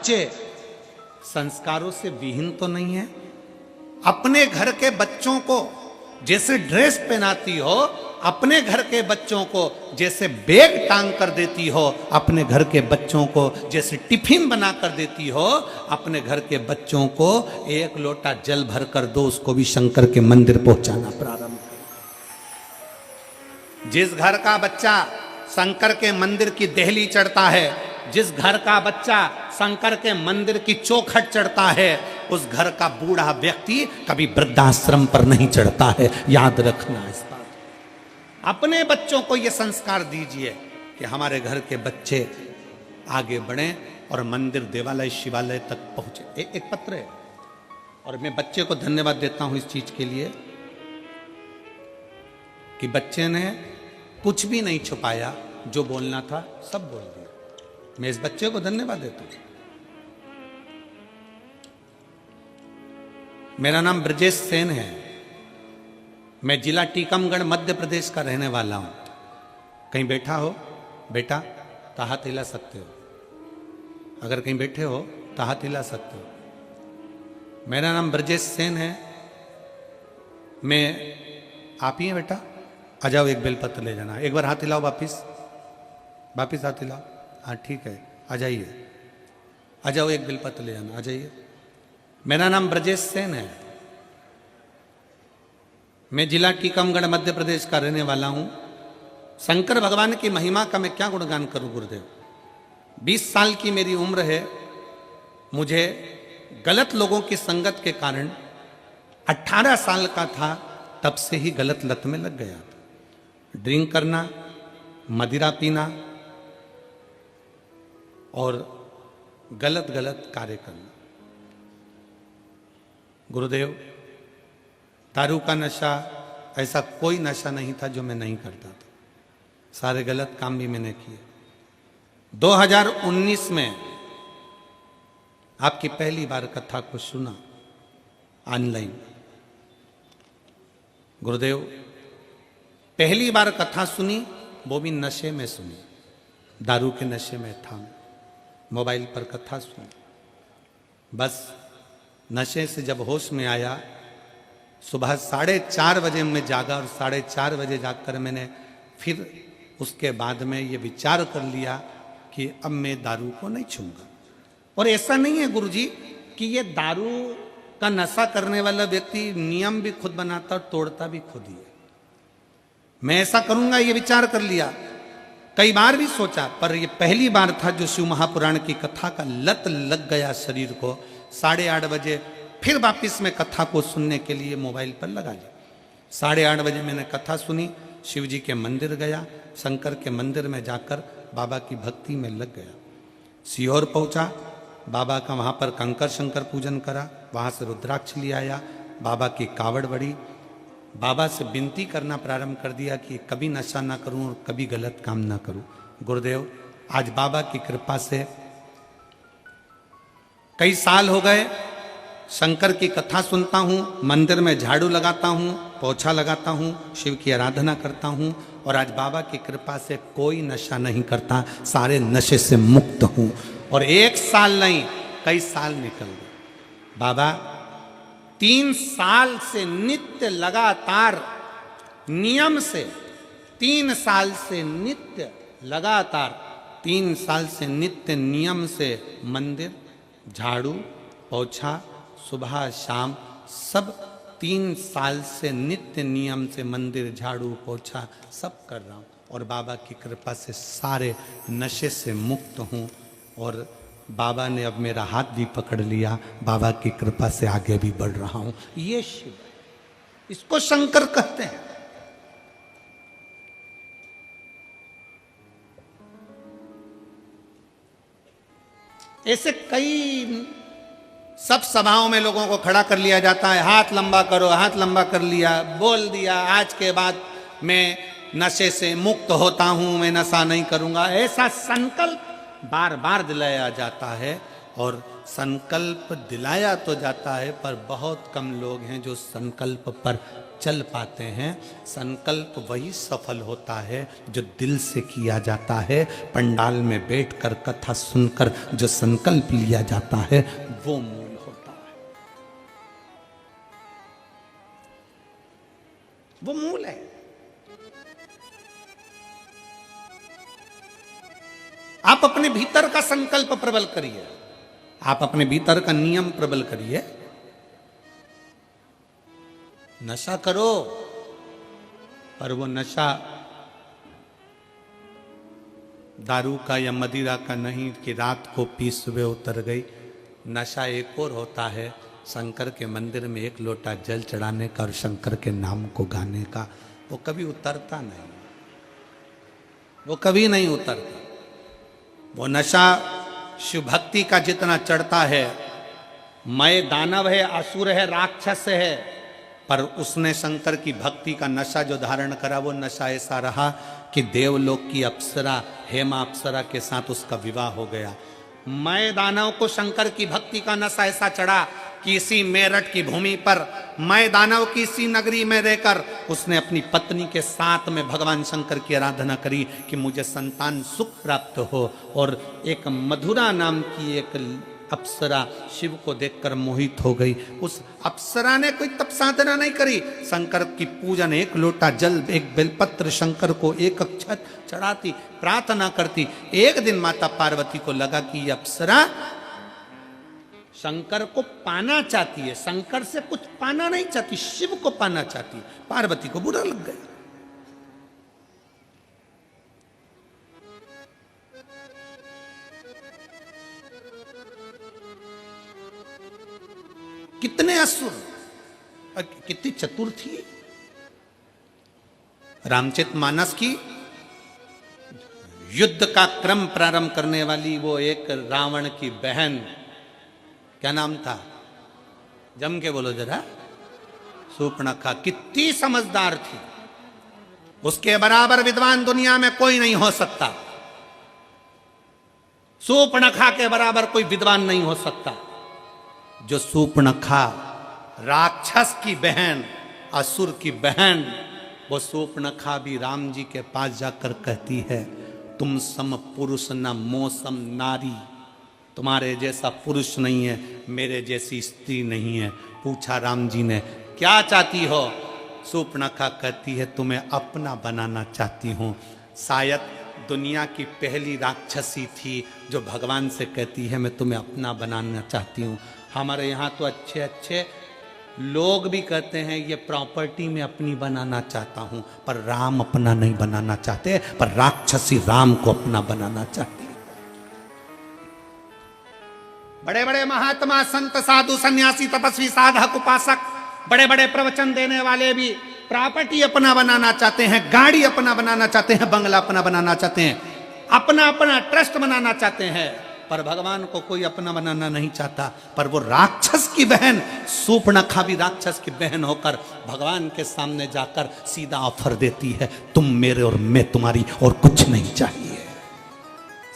बच्चे संस्कारों से विहीन तो नहीं है? अपने घर के बच्चों को जैसे ड्रेस पहनाती हो, अपने घर के बच्चों को जैसे बैग टांग कर देती हो, अपने घर के बच्चों को जैसे टिफिन बना कर देती हो, अपने घर के बच्चों को एक लोटा जल भर कर दो, उसको भी शंकर के मंदिर पहुंचाना प्रारंभ कर। जिस घर का बच्चा शंकर के मंदिर की देहली चढ़ता है, जिस घर का बच्चा शंकर के मंदिर की चौखट चढ़ता है, उस घर का बूढ़ा व्यक्ति कभी वृद्धाश्रम पर नहीं चढ़ता है। याद रखना इस बात। अपने बच्चों को यह संस्कार दीजिए कि हमारे घर के बच्चे आगे बढ़ें और मंदिर, देवालय, शिवालय तक पहुंचे। एक पत्र है और मैं बच्चे को धन्यवाद देता हूं इस चीज के लिए कि बच्चे ने कुछ भी नहीं छुपाया, जो बोलना था सब बोल दिया। मैं इस बच्चे को धन्यवाद देता हूं। मेरा नाम ब्रजेश सेन है। मैं जिला टीकमगढ़ मध्य प्रदेश का रहने वाला हूं। कहीं बैठा हो बेटा तो हाथ हिला सकते हो, अगर कहीं बैठे हो तो हाथ हिला सकते हो। मेरा नाम ब्रजेश सेन है। मैं आप ही हैं बेटा? आ जाओ, एक बेलपत्र ले जाना। एक बार हाथ हिलाओ, वापिस हाथ हिलाओ। हाँ ठीक है, आ जाइए, आ जाओ, एक बेलपत्र ले जाना, आ जाइए। मेरा नाम ब्रजेश सेन है। मैं जिला टीकमगढ़ मध्य प्रदेश का रहने वाला हूं। शंकर भगवान की महिमा का मैं क्या गुणगान करूं गुरुदेव। 20 साल की मेरी उम्र है। मुझे गलत लोगों की संगत के कारण 18 साल का था तब से ही गलत लत में लग गया था। ड्रिंक करना, मदिरा पीना और गलत गलत कार्य करना। गुरुदेव, दारू का नशा, ऐसा कोई नशा नहीं था जो मैं नहीं करता था। सारे गलत काम भी मैंने किए। 2019 में आपकी पहली बार कथा को सुना ऑनलाइन। गुरुदेव, पहली बार कथा सुनी, वो भी नशे में सुनी। दारू के नशे में था, मोबाइल पर कथा सुनी। बस नशे से जब होश में आया, सुबह 4:30 बजे मैं जागा और 4:30 बजे जाकर मैंने फिर उसके बाद में ये विचार कर लिया कि अब मैं दारू को नहीं छूंगा। और ऐसा नहीं है गुरुजी कि ये दारू का नशा करने वाला व्यक्ति नियम भी खुद बनाता और तोड़ता भी खुद ही है। मैं ऐसा करूंगा ये विचार कर लिया, कई बार भी सोचा, पर ये पहली बार था जो शिव महापुराण की कथा का लत लग गया शरीर को। 8:30 बजे फिर वापिस मैं कथा को सुनने के लिए मोबाइल पर लगा लिया। 8:30 बजे मैंने कथा सुनी, शिव जी के मंदिर गया, शंकर के मंदिर में जाकर बाबा की भक्ति में लग गया। सीहोर पहुंचा, बाबा का वहाँ पर कंकर शंकर पूजन करा, वहाँ से रुद्राक्ष ले आया, बाबा की कावड़ बढ़ी, बाबा से विनती करना प्रारंभ कर दिया कि कभी नशा ना करूं और कभी गलत काम ना करूं। गुरुदेव, आज बाबा की कृपा से कई साल हो गए, शंकर की कथा सुनता हूँ, मंदिर में झाड़ू लगाता हूँ, पोछा लगाता हूँ, शिव की आराधना करता हूँ और आज बाबा की कृपा से कोई नशा नहीं करता, सारे नशे से मुक्त हूँ। और 1 साल नहीं, कई साल निकल गए। बाबा 3 साल से नित्य लगातार नियम से, 3 साल से नित्य लगातार, 3 साल से नित्य नियम से मंदिर, झाड़ू, पोछा, सुबह शाम सब 3 साल से नित्य नियम से मंदिर, झाड़ू, पोछा सब कर रहा हूँ और बाबा की कृपा से सारे नशे से मुक्त हूँ। और बाबा ने अब मेरा हाथ भी पकड़ लिया, बाबा की कृपा से आगे भी बढ़ रहा हूँ। ये शिव, इसको शंकर कहते हैं। ऐसे कई सब सभाओं में लोगों को खड़ा कर लिया जाता है, हाथ लंबा करो, हाथ लंबा कर लिया, बोल दिया आज के बाद मैं नशे से मुक्त होता हूं, मैं नशा नहीं करूंगा। ऐसा संकल्प बार बार दिलाया जाता है और संकल्प दिलाया तो जाता है, पर बहुत कम लोग हैं जो संकल्प पर चल पाते हैं। संकल्प वही सफल होता है जो दिल से किया जाता है। पंडाल में बैठकर कथा सुनकर जो संकल्प लिया जाता है वो मूल होता है, वो मूल है। आप अपने भीतर का संकल्प प्रबल करिए, आप अपने भीतर का नियम प्रबल करिए। नशा करो, पर वो नशा दारू का या मदिरा का नहीं कि रात को पी सुबह उतर गई। नशा एक और होता है, शंकर के मंदिर में एक लोटा जल चढ़ाने का और शंकर के नाम को गाने का। वो कभी उतरता नहीं, वो कभी नहीं उतरता। वो नशा शिव भक्ति का जितना चढ़ता है, मैं दानव है, असुर है, राक्षस है, पर उसने शंकर की भक्ति का नशा जो धारण करा वो नशा ऐसा रहा कि देवलोक की अप्सरा हेमा अप्सरा के साथ उसका विवाह हो गया। मैं दानव को शंकर की भक्ति का नशा ऐसा चढ़ा कि इसी मेरठ की भूमि पर मैं दानव की इसी नगरी में रहकर उसने अपनी पत्नी के साथ में भगवान शंकर की आराधना करी कि मुझे संतान सुख प्राप्त हो। और एक मधुरा नाम की एक अप्सरा शिव को देखकर मोहित हो गई। उस अप्सरा ने कोई तप साधना नहीं करी, शंकर की पूजन, एक लोटा जल, एक बेलपत्र शंकर को एक अक्षत चढ़ाती, प्रार्थना करती। एक दिन माता पार्वती को लगा कि ये अप्सरा शंकर को पाना चाहती है, शंकर से कुछ पाना नहीं चाहती, शिव को पाना चाहती। पार्वती को बुरा लग गया। कितने असुर और कितनी चतुर थी। रामचरितमानस की युद्ध का क्रम प्रारंभ करने वाली वो एक रावण की बहन, क्या नाम था, जम के बोलो जरा, शूर्पणखा, कितनी समझदार थी। उसके बराबर विद्वान दुनिया में कोई नहीं हो सकता। शूर्पणखा के बराबर कोई विद्वान नहीं हो सकता। जो शूर्पणखा राक्षस की बहन, असुर की बहन, वो शूर्पणखा भी राम जी के पास जाकर कहती है, तुम सम पुरुष न मोसम नारी, तुम्हारे जैसा पुरुष नहीं है, मेरे जैसी स्त्री नहीं है। पूछा राम जी ने, क्या चाहती हो? शूर्पणखा कहती है, तुम्हें अपना बनाना चाहती हूँ। शायद दुनिया की पहली राक्षसी थी जो भगवान से कहती है, मैं तुम्हें अपना बनाना चाहती हूँ। हमारे यहाँ तो अच्छे अच्छे लोग भी कहते हैं ये प्रॉपर्टी में अपनी बनाना चाहता हूं, पर राम अपना नहीं बनाना चाहते, पर राक्षसी राम को अपना बनाना चाहती है। बड़े बड़े महात्मा, संत, साधु, सन्यासी, तपस्वी, साधक, उपासक, बड़े बड़े प्रवचन देने वाले भी प्रॉपर्टी अपना बनाना चाहते हैं, गाड़ी अपना बनाना चाहते हैं, बंगला अपना बनाना चाहते हैं, अपना अपना ट्रस्ट बनाना चाहते हैं, पर भगवान को कोई अपना बनाना नहीं चाहता। पर वो राक्षस की बहन शूर्पणखा भी राक्षस की बहन होकर भगवान के सामने जाकर सीधा ऑफर देती है, तुम मेरे और मैं तुम्हारी, और कुछ नहीं चाहिए।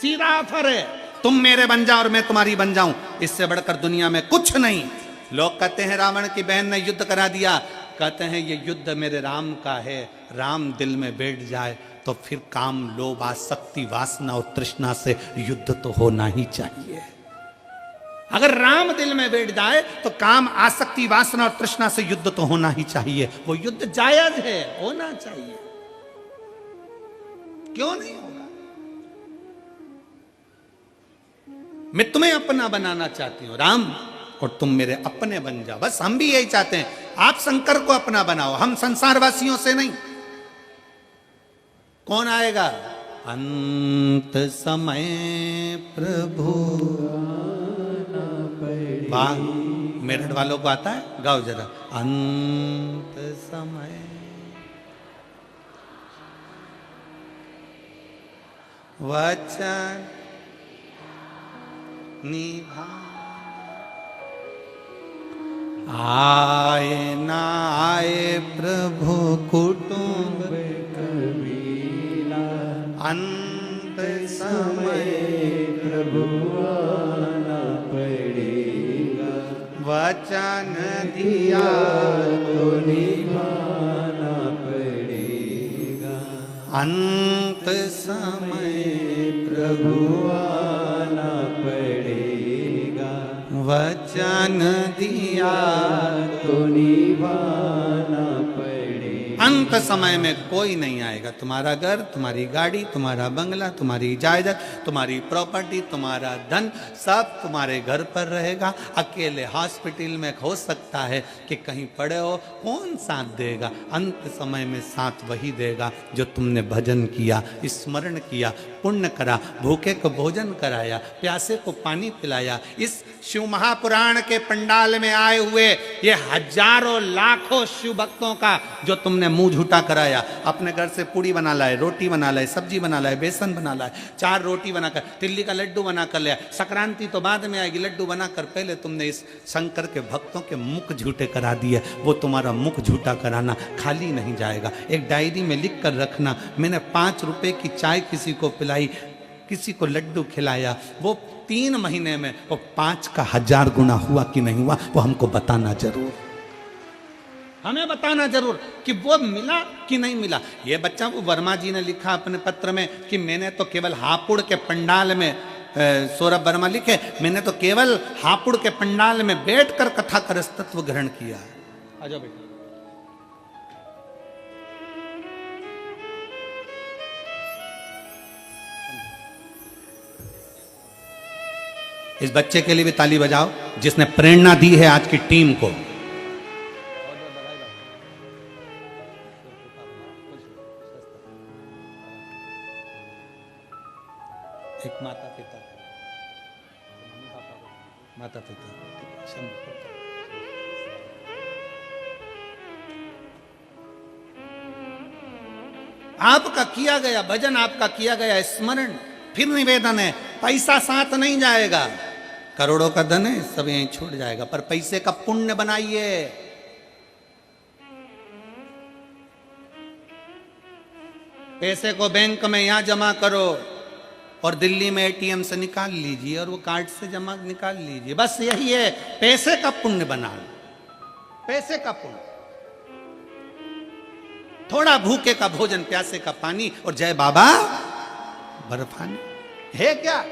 सीधा ऑफर है, तुम मेरे बन जाओ और मैं तुम्हारी बन जाऊं, इससे बढ़कर दुनिया में कुछ नहीं। लोग कहते हैं रावण की बहन ने युद्ध करा दिया, कहते हैं ये युद्ध मेरे राम का है। राम दिल में बैठ जाए तो फिर काम, लोभ, आसक्ति, वासना और तृष्णा से युद्ध तो होना ही चाहिए। अगर राम दिल में बैठ जाए तो काम, आसक्ति, वासना और तृष्णा से युद्ध तो होना ही चाहिए। वो युद्ध जायज है, होना चाहिए, क्यों नहीं होगा? मैं तुम्हें अपना बनाना चाहती हूं राम, और तुम मेरे अपने बन जाओ। बस हम भी यही चाहते हैं, आप शंकर को अपना बनाओ, हम संसारवासियों से नहीं। कौन आएगा? अंत समय प्रभु। वाह, मेरठ वालों को आता है, गाओ जरा। अंत समय वचन निभा, आए ना आए प्रभु कुटुंब कबीला, अंत समय प्रभु आना वचन दिया तो निभाना पड़ेगा, अंत समय प्रभु आना पड़ेगा, वचन दिया तो निभाना पड़ेगा। अंत समय में कोई नहीं आएगा। तुम्हारा घर, तुम्हारी गाड़ी, तुम्हारा बंगला, तुम्हारी जायदाद, तुम्हारी प्रॉपर्टी, तुम्हारा धन सब तुम्हारे घर पर रहेगा। अकेले हॉस्पिटल में हो सकता है कि कहीं पड़े हो, कौन साथ देगा? अंत समय में साथ वही देगा जो तुमने भजन किया, स्मरण किया, पुण्य करा, भूखे को भोजन कराया, प्यासे को पानी पिलाया। इस शिव महापुराण के पंडाल में आए हुए ये हजारों लाखों शिव भक्तों का जो तुमने मुंह झूठा कराया, अपने घर से पूड़ी बना लाए, रोटी बना लाए, सब्जी बना लाए, बेसन बना लाए, 4 रोटी बनाकर, तिल्ली का लड्डू बना कर लिया। संक्रांति तो बाद में आएगी, लड्डू बनाकर पहले तुमने इस शंकर के भक्तों के मुख झूठे करा दिए। वो तुम्हारा मुख झूठा कराना खाली नहीं जाएगा। एक डायरी में लिख कर रखना, मैंने 5 रुपए की चाय किसी को पिलाई, किसी को लड्डू खिलाया, वो 3 महीने में वो 5 का 1000 गुना हुआ कि नहीं हुआ, वो हमको बताना जरूर, हमें बताना जरूर कि वो मिला कि नहीं मिला। ये बच्चा, वो वर्मा जी ने लिखा अपने पत्र में कि मैंने तो केवल हापुड़ के पंडाल में, सौरभ वर्मा लिखे, मैंने तो केवल हापुड़ के पंडाल में बैठकर कथा का रसतत्व ग्रहण किया। आ जाओ बेटा। इस बच्चे के लिए भी ताली बजाओ जिसने प्रेरणा दी है आज की टीम को। एक माता पिता, माता पिता, आपका किया गया भजन, आपका किया गया स्मरण, फिर निवेदन है, पैसा साथ नहीं जाएगा, करोड़ों का धन है सब यहीं छूट जाएगा, पर पैसे का पुण्य बनाइए। पैसे को बैंक में यहां जमा करो और दिल्ली में एटीएम से निकाल लीजिए और वो कार्ड से जमा निकाल लीजिए, बस यही है। पैसे का पुण्य बना लो, पैसे का पुण्य, थोड़ा भूखे का भोजन, प्यासे का पानी और जय बाबा बर्फानी है क्या?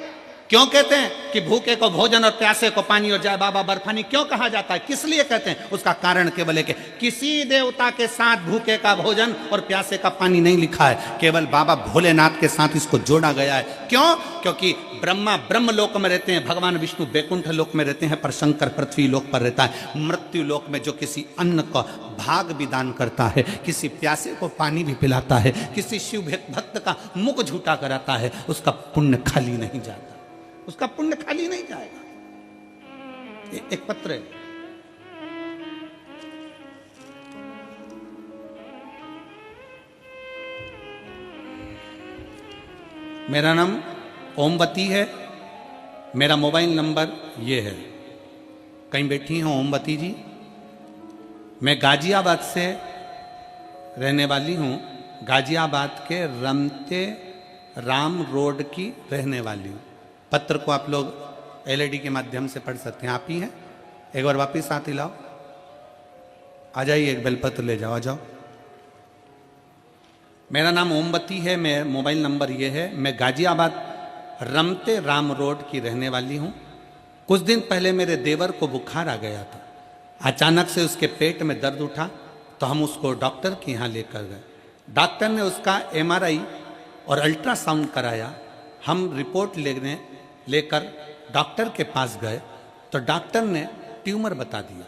क्यों कहते हैं कि भूखे को भोजन और प्यासे को पानी और जय बाबा बर्फानी क्यों कहा जाता है? किस लिए कहते हैं? उसका कारण केवल है कि किसी देवता के साथ भूखे का भोजन और प्यासे का पानी नहीं लिखा है, केवल बाबा भोलेनाथ के साथ इसको जोड़ा गया है। क्यों? क्योंकि ब्रह्मा ब्रह्म लोक में रहते हैं, भगवान विष्णु बैकुंठ लोक में रहते हैं, पर शंकर पृथ्वी लोक पर रहता है। मृत्यु लोक में जो किसी अन्न का भाग भी दान करता है, किसी प्यासे को पानी भी पिलाता है, किसी शिव भक्त का मुख झूठा कराता है, उसका पुण्य खाली नहीं जाता, उसका पुण्य खाली नहीं जाएगा। एक पत्र है, मेरा नाम ओमवती है, मेरा मोबाइल नंबर ये है। कहीं बैठी हैं ओमवती जी? मैं गाजियाबाद से रहने वाली हूँ, गाजियाबाद के रमते राम रोड की रहने वाली हूँ। पत्र को आप लोग एलईडी के माध्यम से पढ़ सकते हैं। आप ही हैं? एक बार वापिस हाथ हिलाओ, आ जाइए, एक बेलपत्र ले जाओ, आ जाओ। मेरा नाम ओमवती है, मैं मोबाइल नंबर ये है। मैं गाजियाबाद रमते राम रोड की रहने वाली हूँ। कुछ दिन पहले मेरे देवर को बुखार आ गया था, अचानक से उसके पेट में दर्द उठा तो हम उसको डॉक्टर के यहाँ लेकर गए। डॉक्टर ने उसका एमआरआई और अल्ट्रासाउंड कराया। हम रिपोर्ट लेकर डॉक्टर के पास गए तो डॉक्टर ने ट्यूमर बता दिया।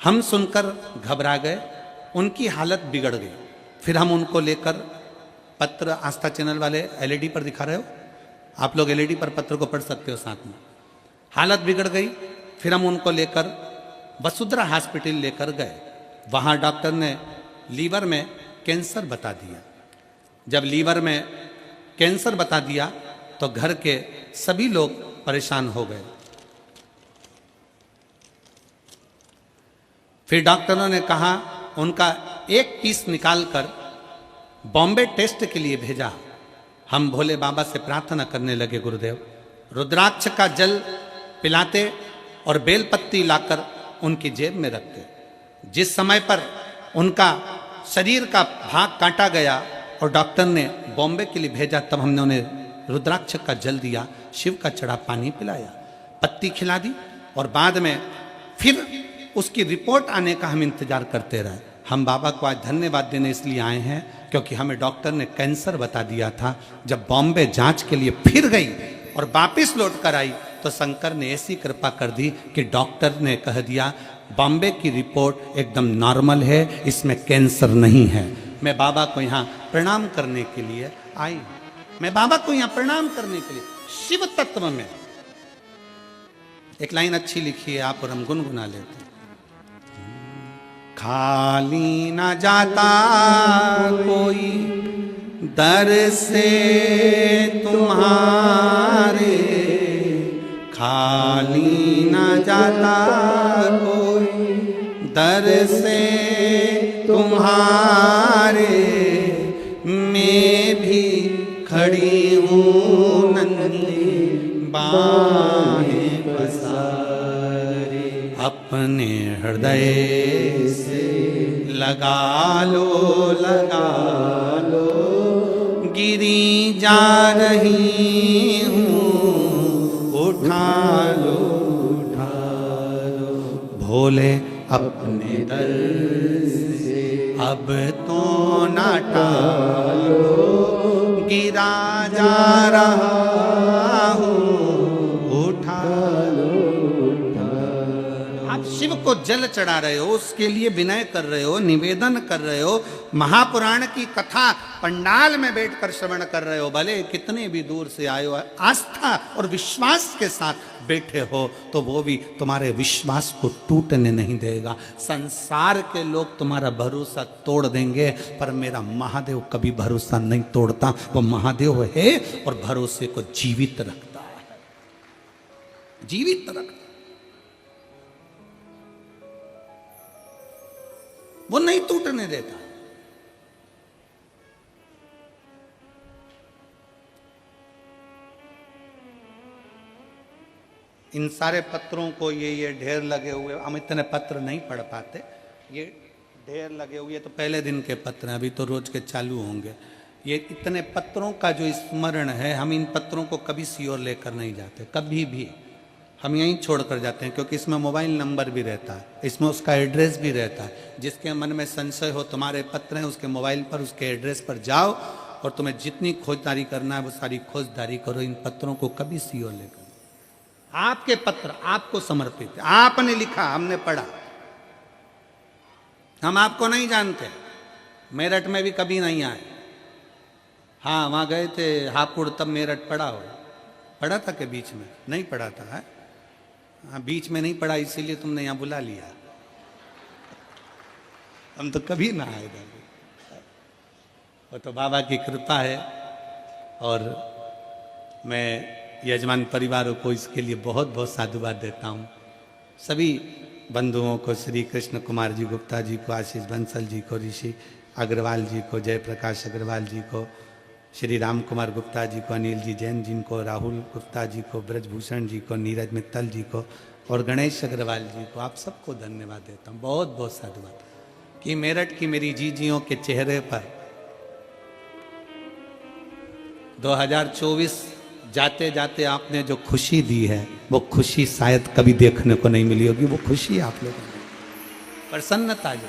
हम सुनकर घबरा गए, उनकी हालत बिगड़ गई। फिर हम उनको लेकर, पत्र आस्था चैनल वाले एलईडी पर दिखा रहे हो, आप लोग एलईडी पर पत्र को पढ़ सकते हो साथ में। हालत बिगड़ गई, फिर हम उनको लेकर वसुंधरा हॉस्पिटल लेकर गए। वहाँ डॉक्टर ने लीवर में कैंसर बता दिया। जब लीवर में कैंसर बता दिया तो घर के सभी लोग परेशान हो गए। फिर डॉक्टरों ने कहा, उनका एक पीस निकालकर बॉम्बे टेस्ट के लिए भेजा। हम भोले बाबा से प्रार्थना करने लगे, गुरुदेव रुद्राक्ष का जल पिलाते और बेलपत्ती लाकर उनकी जेब में रखते। जिस समय पर उनका शरीर का भाग काटा गया और डॉक्टर ने बॉम्बे के लिए भेजा, तब हमने उन्हें रुद्राक्ष का जल दिया, शिव का चढ़ा पानी पिलाया, पत्ती खिला दी और बाद में फिर उसकी रिपोर्ट आने का हम इंतजार करते रहे। हम बाबा को आज धन्यवाद देने इसलिए आए हैं क्योंकि हमें डॉक्टर ने कैंसर बता दिया था। जब बॉम्बे जांच के लिए फिर गई और वापिस लौट कर आई तो शंकर ने ऐसी कृपा कर दी कि डॉक्टर ने कह दिया बॉम्बे की रिपोर्ट एकदम नॉर्मल है, इसमें कैंसर नहीं है। मैं बाबा को यहाँ प्रणाम करने के लिए आई, मैं बाबा को यहाँ प्रणाम करने के लिए। शिव तत्व में एक लाइन अच्छी लिखी है, आप और हम गुनगुना लेते हैं। खाली ना जाता कोई दर से तुम्हारे, खाली ना जाता कोई दर से तुम्हारे, मैं भी खड़ी हूँ नन्ही बाहें पसारे, अपने हृदय से लगा लो, गिरी जा रही हूँ उठा लो, भोले अपने दर से अब तो ना टालो, गिरा जा रहा हूँ उठा लो। आप शिव को जल चढ़ा रहे हो, उसके लिए विनय कर रहे हो, निवेदन कर रहे हो, महापुराण की कथा पंडाल में बैठकर श्रवण कर रहे हो, भले कितने भी दूर से आए हो, आस्था और विश्वास के साथ बैठे हो तो वो भी तुम्हारे विश्वास को टूटने नहीं देगा। संसार के लोग तुम्हारा भरोसा तोड़ देंगे पर मेरा महादेव कभी भरोसा नहीं तोड़ता। वो महादेव है और भरोसे को जीवित रखता है, जीवित रखता, वो नहीं टूटने देता। इन सारे पत्रों को ये ढेर लगे हुए, हम इतने पत्र नहीं पढ़ पाते, ये ढेर लगे हुए तो पहले दिन के पत्र हैं, अभी तो रोज के चालू होंगे। ये इतने पत्रों का जो स्मरण है, हम इन पत्रों को कभी सीओर लेकर नहीं जाते, कभी भी हम यहीं छोड़ कर जाते हैं क्योंकि इसमें मोबाइल नंबर भी रहता है, इसमें उसका एड्रेस भी रहता है। जिसके मन में संशय हो, तुम्हारे पत्र हैं, उसके मोबाइल पर उसके एड्रेस पर जाओ और तुम्हें जितनी खोजदारी करना है वो सारी खोजदारी करो। इन पत्रों को कभी सीओर लेकर, आपके पत्र आपको समर्पित है, आपने लिखा, हमने पढ़ा, हम आपको नहीं जानते, मेरठ में भी कभी नहीं आए। हाँ वहाँ गए थे हापुड़, तब मेरठ पढ़ा था कि बीच में नहीं पढ़ा था है? हाँ बीच में नहीं पढ़ा इसीलिए तुमने यहाँ बुला लिया, हम तो कभी ना आए इधर। वो तो बाबा की कृपा है और मैं यजमान परिवारों को इसके लिए बहुत बहुत साधुवाद देता हूँ। सभी बंधुओं को, श्री कृष्ण कुमार जी गुप्ता जी को, आशीष बंसल जी को, ऋषि अग्रवाल जी को, जयप्रकाश अग्रवाल जी को, श्री राम कुमार गुप्ता जी को, अनिल जी जैन जी को, राहुल गुप्ता जी को, ब्रजभूषण जी को, नीरज मित्तल जी को और गणेश अग्रवाल जी को, आप सबको धन्यवाद देता हूँ, बहुत बहुत साधुवाद कि मेरठ की मेरी जीजियों के चेहरे पर 2024 जाते जाते आपने जो खुशी दी है वो खुशी शायद कभी देखने को नहीं मिली होगी। वो खुशी आप लोगों ने, प्रसन्नता जो,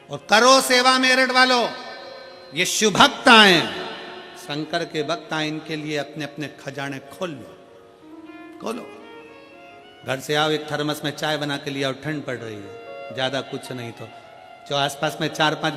और करो सेवा मेरठ वालों, ये शुभ भक्त आए, शंकर के भक्त आए, इनके लिए अपने अपने खजाने खोलो। घर से आओ, एक थर्मस में चाय बना के लिया और ठंड पड़ रही है, ज्यादा कुछ नहीं तो जो आसपास में 4-5